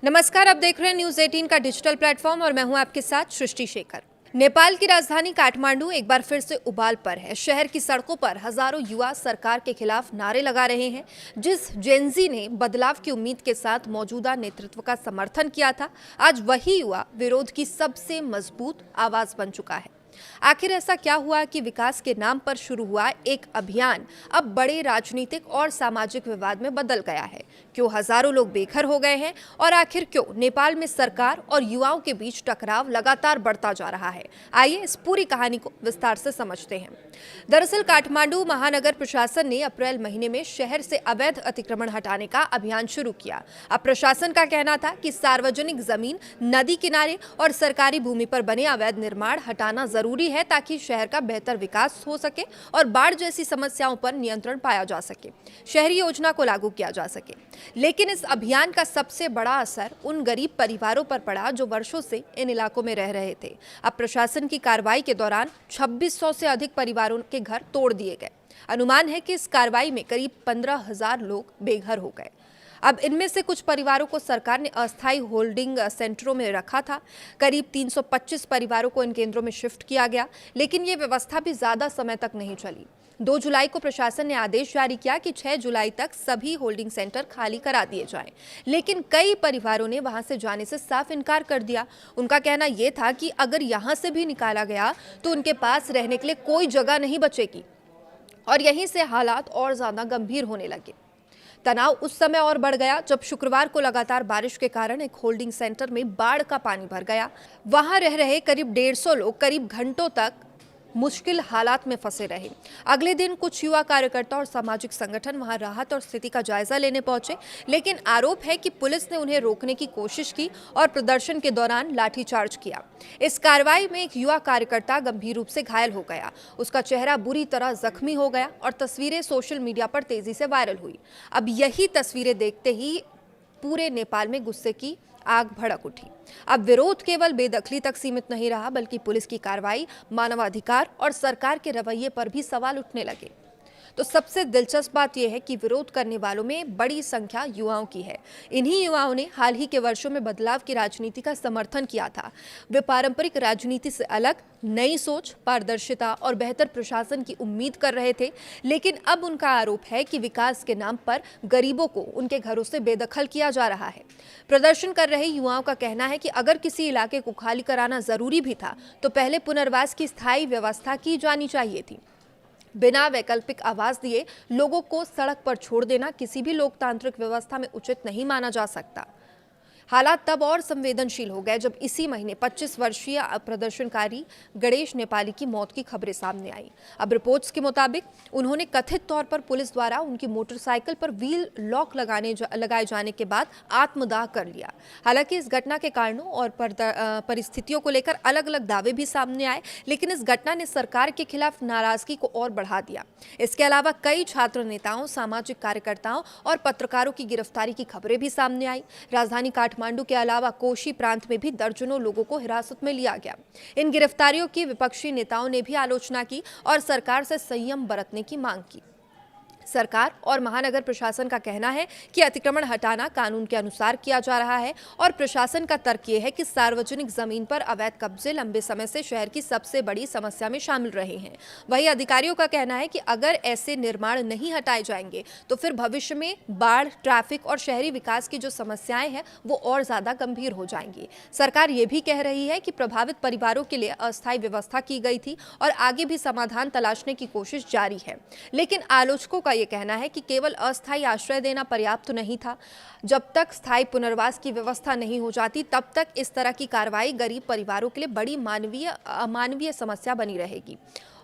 नमस्कार, आप देख रहे हैं न्यूज 18 का डिजिटल प्लेटफॉर्म और मैं हूं आपके साथ सृष्टि शेखर। नेपाल की राजधानी काठमांडू एक बार फिर से उबाल पर है। शहर की सड़कों पर हजारों युवा सरकार के खिलाफ नारे लगा रहे हैं। जिस जेनजी ने बदलाव की उम्मीद के साथ मौजूदा नेतृत्व का समर्थन किया था, आज वही युवा विरोध की सबसे मजबूत आवाज बन चुका है। आखिर ऐसा क्या हुआ कि विकास के नाम पर शुरू हुआ एक अभियान अब बड़े राजनीतिक और सामाजिक विवाद में बदल गया है? क्यों हजारों लोग बेघर हो गए हैं और आखिर क्यों नेपाल में सरकार और युवाओं के बीच टकराव लगातार बढ़ता जा रहा है? आइए इस पूरी कहानी को विस्तार से समझते हैं। दरअसल काठमांडू महानगर प्रशासन ने अप्रैल महीने में शहर से अवैध अतिक्रमण हटाने का अभियान शुरू किया। अब प्रशासन का कहना था कि सार्वजनिक जमीन, नदी किनारे और सरकारी भूमि पर बने अवैध निर्माण हटाना जरूरी है ताकि शहर का बेहतर विकास हो सके और बाढ़ जैसी समस्याओं पर नियंत्रण पाया जा सके, शहरी योजना को लागू किया जा सके। लेकिन इस अभियान का सबसे बड़ा असर उन गरीब परिवारों पर पड़ा जो वर्षों से इन इलाकों में रह रहे थे। अब प्रशासन की कार्रवाई के दौरान 2600 से अधिक परिवारों के घर तोड़ दिए गए। अनुमान है कि इस कार्रवाई में करीब 15,000 लोग बेघर हो गए। अब इनमें से कुछ परिवारों को सरकार ने अस्थायी होल्डिंग सेंटरों में रखा था। करीब 325 परिवारों को इन केंद्रों में शिफ्ट किया गया, लेकिन ये व्यवस्था भी ज्यादा समय तक नहीं चली। 2 जुलाई को प्रशासन ने आदेश जारी किया कि 6 जुलाई तक सभी होल्डिंग सेंटर खाली करा दिए जाएं, लेकिन कई परिवारों ने वहां से जाने से साफ इनकार कर दिया। उनका कहना यह था कि अगर यहां से भी निकाला गया तो उनके पास रहने के लिए कोई जगह नहीं बचेगी और यहीं से हालात और ज्यादा गंभीर होने लगे। तनाव उस समय और बढ़ गया जब शुक्रवार को लगातार बारिश के कारण एक होल्डिंग सेंटर में बाढ़ का पानी भर गया। वहां रह रहे करीब 150 लोग करीब घंटों तक मुश्किल हालात में फंसे रहे। अगले दिन कुछ युवा कार्यकर्ता और सामाजिक संगठन वहां राहत और स्थिति का जायजा लेने पहुंचे, लेकिन आरोप है कि पुलिस ने उन्हें रोकने की कोशिश की और प्रदर्शन के दौरान लाठीचार्ज किया। इस कार्रवाई में एक युवा कार्यकर्ता गंभीर रूप से घायल हो गया। उसका चेहरा बुरी तरह जख्मी हो गया और तस्वीरें सोशल मीडिया पर तेजी से वायरल हुई। अब यही तस्वीरें देखते ही पूरे नेपाल में गुस्से की आग भड़क उठी। अब विरोध केवल बेदखली तक सीमित नहीं रहा, बल्कि पुलिस की कार्रवाई, मानवाधिकार और सरकार के रवैये पर भी सवाल उठने लगे। तो सबसे दिलचस्प बात यह है कि विरोध करने वालों में बड़ी संख्या युवाओं की है। इन्हीं युवाओं ने हाल ही के वर्षों में बदलाव की राजनीति का समर्थन किया था। वे पारंपरिक राजनीति से अलग नई सोच, पारदर्शिता और बेहतर प्रशासन की उम्मीद कर रहे थे, लेकिन अब उनका आरोप है कि विकास के नाम पर गरीबों को उनके घरों से बेदखल किया जा रहा है। प्रदर्शन कर रहे युवाओं का कहना है कि अगर किसी इलाके को खाली कराना जरूरी भी था तो पहले पुनर्वास की स्थायी व्यवस्था की जानी चाहिए थी। बिना वैकल्पिक आवाज दिए लोगों को सड़क पर छोड़ देना किसी भी लोकतांत्रिक व्यवस्था में उचित नहीं माना जा सकता। हालात तब और संवेदनशील हो गए जब इसी महीने 25 वर्षीय प्रदर्शनकारी गणेश नेपाली की मौत की खबरें सामने आई। अब रिपोर्ट्स के मुताबिक उन्होंने कथित तौर पर पुलिस द्वारा उनकी मोटरसाइकिल पर व्हील लॉक लगाए जाने के बाद आत्मदाह कर लिया। हालांकि इस घटना के कारणों और परिस्थितियों को लेकर अलग अलग दावे भी सामने आए, लेकिन इस घटना ने सरकार के खिलाफ नाराजगी को और बढ़ा दिया। इसके अलावा कई छात्र नेताओं, सामाजिक कार्यकर्ताओं और पत्रकारों की गिरफ्तारी की खबरें भी सामने आई। राजधानी काठमांडू के अलावा कोशी प्रांत में भी दर्जनों लोगों को हिरासत में लिया गया। इन गिरफ्तारियों की विपक्षी नेताओं ने भी आलोचना की और सरकार से संयम बरतने की मांग की। सरकार और महानगर प्रशासन का कहना है कि अतिक्रमण हटाना कानून के अनुसार किया जा रहा है और प्रशासन का तर्क यह है कि सार्वजनिक जमीन पर अवैध कब्जे लंबे समय से शहर की सबसे बड़ी समस्या में शामिल रहे हैं। वहीं अधिकारियों का कहना है कि अगर ऐसे निर्माण नहीं हटाए जाएंगे तो फिर भविष्य में बाढ़, ट्रैफिक और शहरी विकास की जो समस्याएं हैं वो और ज्यादा गंभीर हो जाएंगी। सरकार ये भी कह रही है कि प्रभावित परिवारों के लिए अस्थायी व्यवस्था की गई थी और आगे भी समाधान तलाशने की कोशिश जारी है, लेकिन आलोचकों का ये कहना है कि केवल अस्थायी आश्रय देना पर्याप्त नहीं था। जब तक स्थायी पुनर्वास की व्यवस्था नहीं हो जाती तब तक इस तरह की कार्रवाई गरीब परिवारों के लिए बड़ी अमानवीय समस्या बनी रहेगी।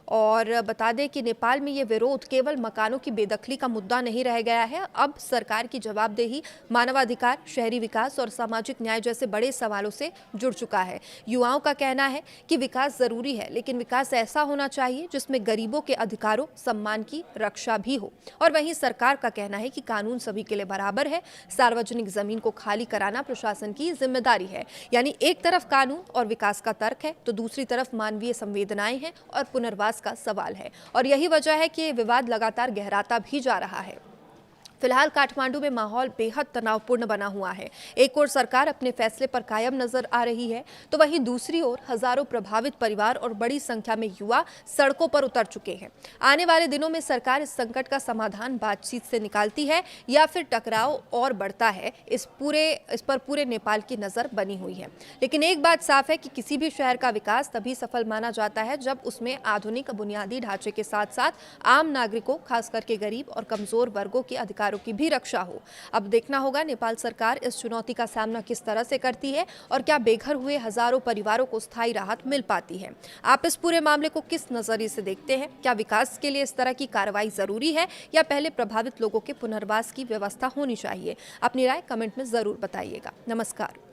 और बता दें कि नेपाल में ये विरोध केवल मकानों की बेदखली का मुद्दा नहीं रह गया है। अब सरकार की जवाबदेही, मानवाधिकार, शहरी विकास और सामाजिक न्याय जैसे बड़े सवालों से जुड़ चुका है। युवाओं का कहना है कि विकास जरूरी है, लेकिन विकास ऐसा होना चाहिए जिसमें गरीबों के अधिकारों, सम्मान की रक्षा भी हो। और वहीं सरकार का कहना है कि कानून सभी के लिए बराबर है। सार्वजनिक जमीन को खाली कराना प्रशासन की जिम्मेदारी है। यानी एक तरफ कानून और विकास का तर्क है तो दूसरी तरफ मानवीय संवेदनाएं हैं और पुनर्वास का सवाल है। और यही वजह है कि विवाद लगातार गहराता भी जा रहा है। फिलहाल काठमांडू में माहौल बेहद तनावपूर्ण बना हुआ है। एक ओर सरकार अपने फैसले पर कायम नजर आ रही है, तो वहीं दूसरी ओर हजारों प्रभावित परिवार और बड़ी संख्या में युवा सड़कों पर उतर चुके हैं। आने वाले दिनों में सरकार इस संकट का समाधान बातचीत से निकालती है या फिर टकराव और बढ़ता है, इस पर पूरे नेपाल की नजर बनी हुई है। लेकिन एक बात साफ है कि किसी भी शहर का विकास तभी सफल माना जाता है जब उसमें आधुनिक बुनियादी ढांचे के साथ साथ आम नागरिकों, खास करके गरीब और कमजोर वर्गों के अधिकारों की भी रक्षा हो। अब देखना होगा नेपाल सरकार इस चुनौती का सामना किस तरह से करती है और क्या बेघर हुए हजारों परिवारों को स्थायी राहत मिल पाती है। आप इस पूरे मामले को किस नजरिए से देखते हैं? क्या विकास के लिए इस तरह की कार्रवाई जरूरी है या पहले प्रभावित लोगों के पुनर्वास की व्यवस्था होनी चाहिए? अपनी राय कमेंट में जरूर बताइएगा। नमस्कार।